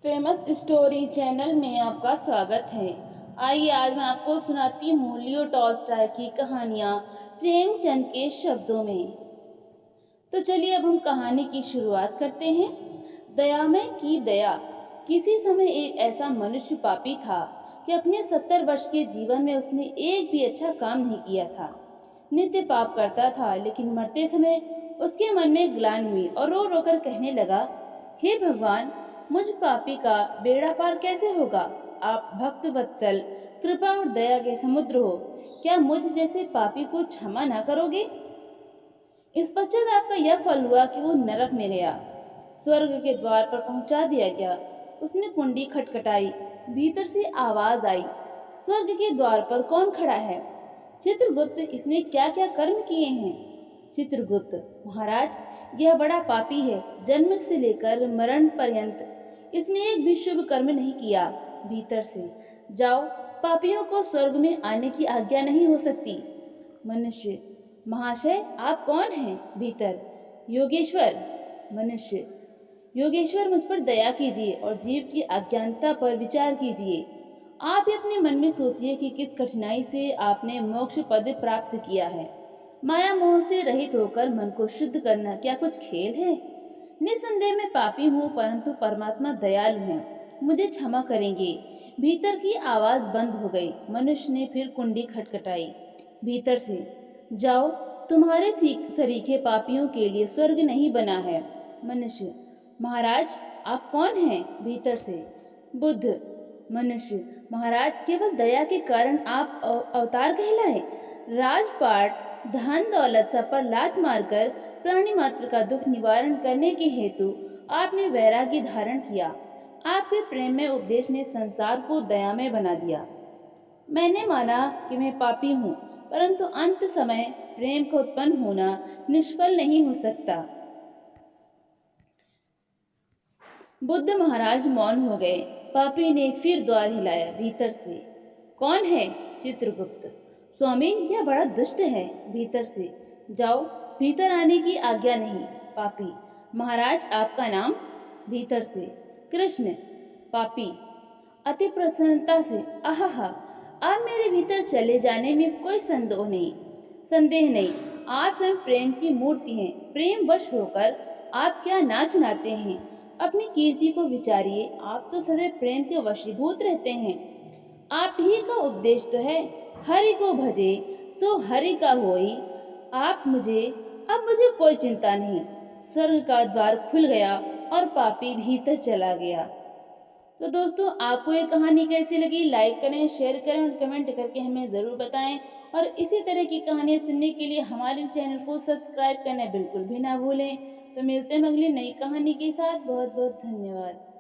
Famous story channel में आपका स्वागत है। आइए आज मैं आपको सुनाती हूँ लियो टॉल्स्टॉय की कहानियाँ प्रेमचंद के शब्दों में। तो चलिए अब हम कहानी की शुरुआत करते हैं। दयामय की दया। किसी समय एक ऐसा मनुष्य पापी था कि अपने 70 वर्ष के जीवन में उसने एक भी अच्छा काम नहीं किया था। नित्य पाप करता था, लेकिन मरते समय उसके मन में ग्लानि हुई और रो रो कर कहने लगा, हे भगवान, मुझ पापी का बेड़ा पार कैसे होगा। आप भक्त वत्सल, कृपा और दया के समुद्र हो, क्या मुझ जैसे पापी को क्षमा न करोगे। इस पश्चाताप का यह फल हुआ कि वो नरक में गया, स्वर्ग के द्वार पर पहुंचा दिया गया। उसने कुंडी खटखटाई, भीतर से आवाज आई, स्वर्ग के द्वार पर कौन खड़ा है। चित्रगुप्त, इसने क्या क्या कर्म किए हैं। चित्रगुप्त, महाराज, यह बड़ा पापी है, जन्म से लेकर मरण पर्यंत इसने एक भी शुभ कर्म नहीं किया। भीतर से, जाओ, पापियों को स्वर्ग में आने की आज्ञा नहीं हो सकती। मनुष्य, महाशय, आप कौन हैं। भीतर, योगेश्वर। मनुष्य, योगेश्वर, मुझ पर दया कीजिए और जीव की अज्ञानता पर विचार कीजिए। आप ही अपने मन में सोचिए कि किस कठिनाई से आपने मोक्ष पद प्राप्त किया है। माया मोह से रहित होकर मन को शुद्ध करना क्या कुछ खेल है। निस्संदेह मैं पापी हूँ, परंतु परमात्मा दयालु हैं, मुझे क्षमा करेंगे। भीतर की आवाज बंद हो गई। मनुष्य ने फिर कुंडी खटखटाई। भीतर से, जाओ, तुम्हारे सरीखे पापियों के लिए स्वर्ग नहीं बना है। मनुष्य, महाराज, आप कौन हैं। भीतर से, बुद्ध। मनुष्य, महाराज, केवल दया के कारण आप अवतार कहलाए। राजपाट, धन दौलत सब पर लात मारकर प्राणी मात्र का दुख निवारण करने के हेतु आपने वैराग्य धारण किया। आपके प्रेम में उपदेश ने संसार को दयामय बना दिया। मैंने माना कि मैं पापी हूँ, परंतु अंत समय प्रेम का उत्पन्न होना निष्फल नहीं हो सकता। बुद्ध महाराज मौन हो गए। पापी ने फिर द्वार हिलाया। भीतर से, कौन है। चित्रगुप्त, स्वामी, यह बड़ा दुष्ट है। भीतर से, जाओ, भीतर आने की आज्ञा नहीं। पापी, महाराज, आपका नाम। भीतर से, कृष्ण। पापी, अति प्रसन्नता से, आहा, आप मेरे भीतर चले जाने में कोई संदेह नहीं। आप स्वयं प्रेम की मूर्ति हैं। प्रेम वश होकर आप क्या नाच नाचे हैं। अपनी कीर्ति को विचारिए, आप तो सदैव प्रेम के वशीभूत रहते हैं। आप ही का उपदेश तो है, हरि को भजे सो हरि का होई। अब मुझे कोई चिंता नहीं। स्वर्ग का द्वार खुल गया और पापी भीतर चला गया। तो दोस्तों, आपको ये कहानी कैसी लगी, लाइक करें, शेयर करें और कमेंट करके हमें ज़रूर बताएं। और इसी तरह की कहानियाँ सुनने के लिए हमारे चैनल को सब्सक्राइब करना बिल्कुल भी ना भूलें। तो मिलते हैं अगली नई कहानी के साथ। बहुत बहुत धन्यवाद।